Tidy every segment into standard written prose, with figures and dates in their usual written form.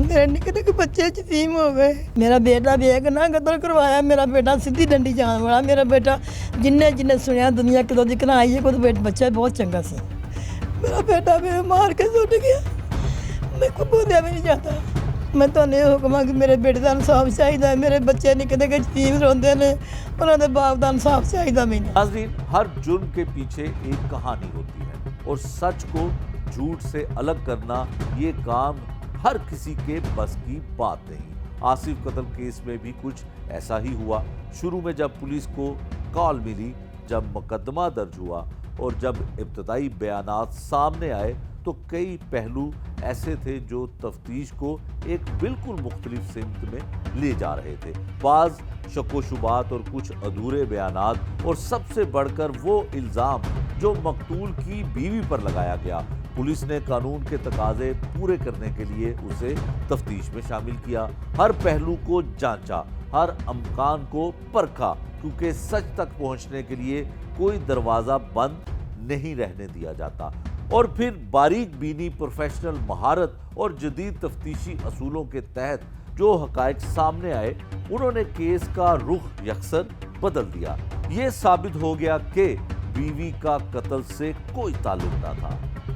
میرے نکے نکے بچے یتیم ہو گئے. میرا بیٹا بھی ایک نہ قتل کروایا. میرا بیٹا سیدھی ڈنڈی جان والا. میرا بیٹا جن سنیا دنیا کدو دکھنا آئی ہے کوئی بچہ بہت چنگا سی. میرا بیٹا میرے مار کے سٹ گیا. میں کو بولیا بھی نہیں جاتا. میں تو نہیں حکم کہ میرے بیٹے کا انصاف چاہیے. میرے بچے نکے نکے یتیم روندے نے, انہوں نے باپ کا انصاف چاہیے. میں ناظرین, ہر جرم کے پیچھے ایک کہانی ہوتی ہے اور سچ کو جھوٹ سے الگ کرنا یہ کام ہر کسی کے بس کی بات نہیں. آصف قتل کیس میں بھی کچھ ایسا ہی ہوا. شروع میں جب پولیس کو کال ملی, جب مقدمہ درج ہوا اور جب ابتدائی بیانات سامنے آئے تو کئی پہلو ایسے تھے جو تفتیش کو ایک بالکل مختلف سمت میں لے جا رہے تھے. بعض شک و شبہات اور کچھ ادھورے بیانات اور سب سے بڑھ کر وہ الزام جو مقتول کی بیوی پر لگایا گیا. پولیس نے قانون کے تقاضے پورے کرنے کے لیے اسے تفتیش میں شامل کیا. ہر پہلو کو جانچا, ہر امکان کو پرکھا, کیونکہ سچ تک پہنچنے کے لیے کوئی دروازہ بند نہیں رہنے دیا جاتا. اور پھر باریک بینی, پروفیشنل مہارت اور جدید تفتیشی اصولوں کے تحت جو حقائق سامنے آئے, انہوں نے کیس کا رخ یکسر بدل دیا. یہ ثابت ہو گیا کہ بیوی کا قتل سے کوئی تعلق نہ تھا,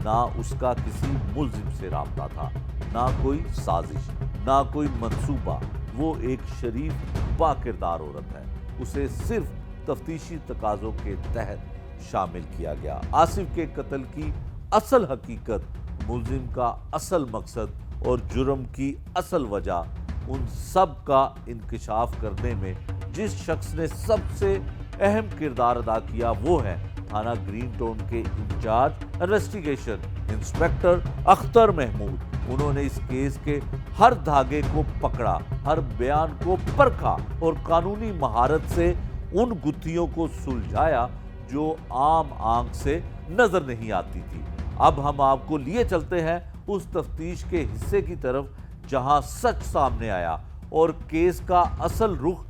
نہ اس کا کسی ملزم سے رابطہ تھا, نہ کوئی سازش, نہ کوئی منصوبہ. وہ ایک شریف با کردار عورت ہے. اسے صرف تفتیشی تقاضوں کے تحت شامل کیا گیا. آصف کے قتل کی اصل حقیقت, ملزم کا اصل مقصد اور جرم کی اصل وجہ, ان سب کا انکشاف کرنے میں جس شخص نے سب سے اہم کردار ادا کیا وہ ہے تھانہ گرین ٹاؤن کے incharge investigation inspector Akhtar Mahmood. انہوں نے اس کیس کے ہر دھاگے کو پکڑا, ہر بیان کو پرکھا اور قانونی مہارت سے ان گتھیوں کو سلجھایا جو عام آنکھ سے نظر نہیں آتی تھی. اب ہم آپ کو لیے چلتے ہیں اس تفتیش کے حصے کی طرف جہاں سچ سامنے آیا اور کیس کا اصل رخ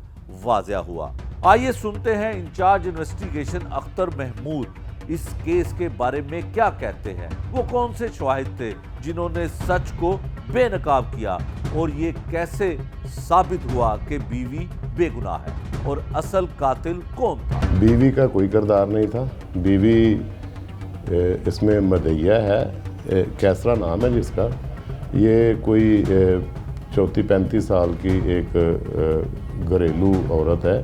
واضح ہوا. آئیے سنتے ہیں انچارج انویسٹیگیشن اختر محمود اس کیس کے بارے میں کیا کہتے ہیں. وہ کون سے شواہد تھے جنہوں نے سچ کو بے نقاب کیا, اور یہ کیسے ثابت ہوا کہ بیوی بے گناہ ہے اور اصل قاتل کون تھا. بیوی کا کوئی کردار نہیں تھا. بیوی اس میں مدعیہ ہے, کیسرا نام ہے جس کا. یہ کوئی 34-35 سال کی ایک گھریلو عورت ہے.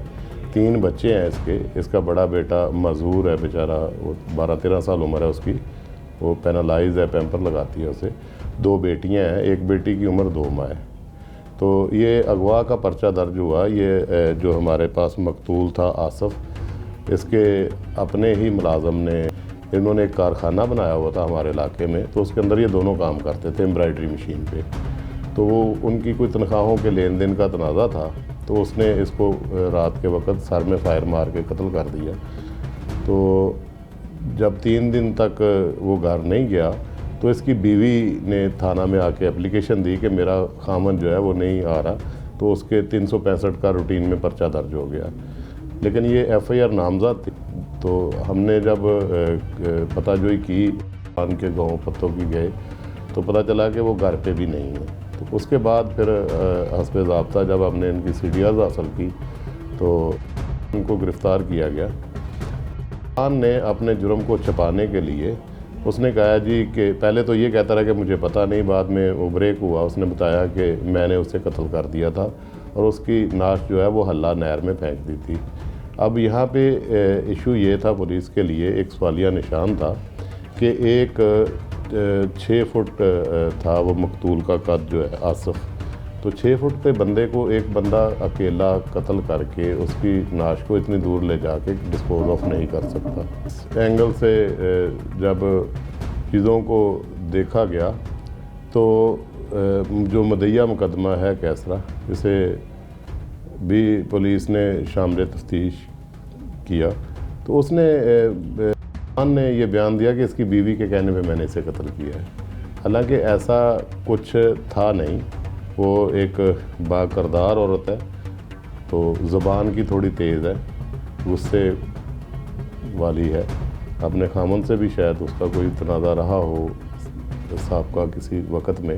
3 بچے ہیں اس کے. اس کا بڑا بیٹا معذور ہے بیچارہ, 12-13 سال عمر ہے اس کی. وہ پینالائز ہے, پیمپر لگاتی ہے اسے. 2 بیٹیاں ہیں, ایک بیٹی کی عمر 2 ماہ ہے. تو یہ اغوا کا پرچہ درج ہوا. یہ جو ہمارے پاس مقتول تھا آصف, اس کے اپنے ہی ملازم نے, انہوں نے ایک کارخانہ بنایا ہوا تھا ہمارے علاقے میں, تو اس کے اندر یہ دونوں کام کرتے تھے ایمبرائڈری مشین پہ. تو وہ ان کی کوئی تنخواہوں کے لین دین کا تنازع تھا, تو اس نے اس کو رات کے وقت سر میں فائر مار کے قتل کر دیا. تو جب 3 دن تک وہ گھر نہیں گیا تو اس کی بیوی نے تھانہ میں آ کے اپلیکیشن دی کہ میرا خامن جو ہے وہ نہیں آ رہا. تو اس کے 365 کا روٹین میں پرچہ درج ہو گیا, لیکن یہ ایف آئی آر نامزد تھی. تو ہم نے جب پتہ جوئی کی, پان کے گاؤں پتوں کی گئے, تو پتہ چلا کہ وہ گھر پہ بھی نہیں ہے. تو اس کے بعد پھر حسب ضابطہ جب ہم نے ان کی سی ڈی آرز حاصل کی تو ان کو گرفتار کیا گیا. خان نے اپنے جرم کو چھپانے کے لیے اس نے کہا جی کہ پہلے تو یہ کہتا رہا کہ مجھے پتہ نہیں, بعد میں وہ بریک ہوا. اس نے بتایا کہ میں نے اسے قتل کر دیا تھا اور اس کی نعش جو ہے وہ حلہ نہر میں پھینک دی تھی. اب یہاں پہ ایشو یہ تھا پولیس کے لیے, ایک سوالیہ نشان تھا کہ ایک 6 فٹ تھا وہ مقتول کا قد جو ہے آصف. تو 6 فٹ پہ بندے کو ایک بندہ اکیلا قتل کر کے اس کی نعش کو اتنی دور لے جا کے ڈسپوز آف نہیں کر سکتا. اس اینگل سے جب چیزوں کو دیکھا گیا تو جو مدعیہ مقدمہ ہے کیسرا, اسے بھی پولیس نے شامل تفتیش کیا. تو اس نے نے یہ بیان دیا کہ اس کی بیوی کے کہنے پہ میں نے اسے قتل کیا ہے. حالانکہ ایسا کچھ تھا نہیں. وہ ایک با کردار عورت ہے, تو زبان کی تھوڑی تیز ہے, غصے والی ہے. اپنے خامن سے بھی شاید اس کا کوئی تنازع رہا ہو سابقہ کسی وقت میں,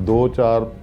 2, 4,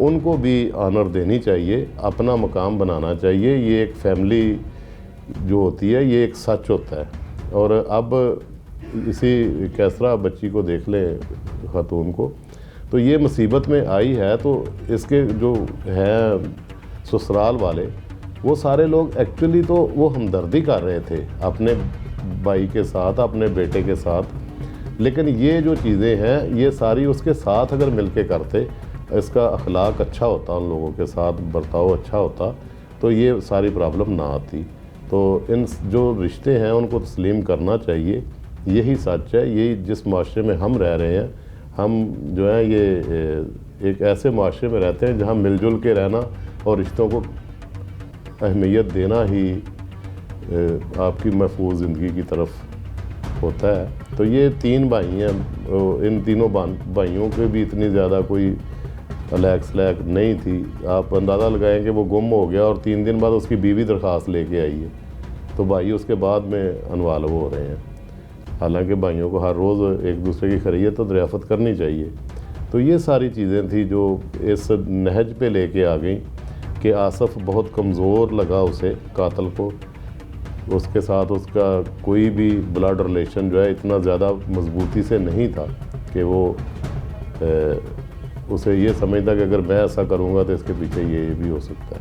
ان کو بھی آنر دینی چاہیے، اپنا مقام بنانا چاہیے۔ یہ ایک فیملی جو ہوتی ہے یہ ایک سچ ہوتا ہے۔ اور اب اسی کیسرا بچی کو دیکھ لیں، خاتون کو، تو یہ مصیبت میں آئی ہے تو اس کے جو ہیں سسرال والے وہ سارے لوگ ایکچولی تو وہ ہمدردی کر رہے تھے اپنے بھائی کے ساتھ، اپنے بیٹے کے ساتھ، لیکن یہ جو چیزیں ہیں یہ ساری اس کے ساتھ اگر مل کے کرتے، اس کا اخلاق اچھا ہوتا، ان لوگوں کے ساتھ برتاؤ اچھا ہوتا، تو یہ ساری پرابلم نہ آتی۔ تو ان جو رشتے ہیں ان کو تسلیم کرنا چاہیے، یہی سچ ہے۔ یہی جس معاشرے میں ہم رہ رہے ہیں، ہم جو ہے یہ ایک ایسے معاشرے میں رہتے ہیں جہاں مل جل کے رہنا اور رشتوں کو اہمیت دینا ہی آپ کی محفوظ زندگی کی طرف ہوتا ہے۔ تو یہ 3 بھائی ہیں، ان تینوں بھائیوں کے بھی اتنی زیادہ کوئی الیک سلیک نہیں تھی۔ آپ اندازہ لگائیں کہ وہ گم ہو گیا اور 3 دن بعد اس کی بیوی درخواست لے کے آئی ہے، تو بھائی اس کے بعد میں انوالو ہو رہے ہیں۔ حالانکہ بھائیوں کو ہر روز ایک دوسرے کی خیریت و دریافت کرنی چاہیے۔ تو یہ ساری چیزیں تھیں جو اس نہج پہ لے کے آ گئیں کہ آصف بہت کمزور لگا اسے، قاتل کو، اس کے ساتھ اس کا کوئی بھی بلڈ ریلیشن جو ہے اتنا زیادہ مضبوطی سے نہیں تھا کہ وہ اسے یہ سمجھتا کہ اگر میں ایسا کروں گا تو اس کے پیچھے یہ بھی ہو سکتا ہے۔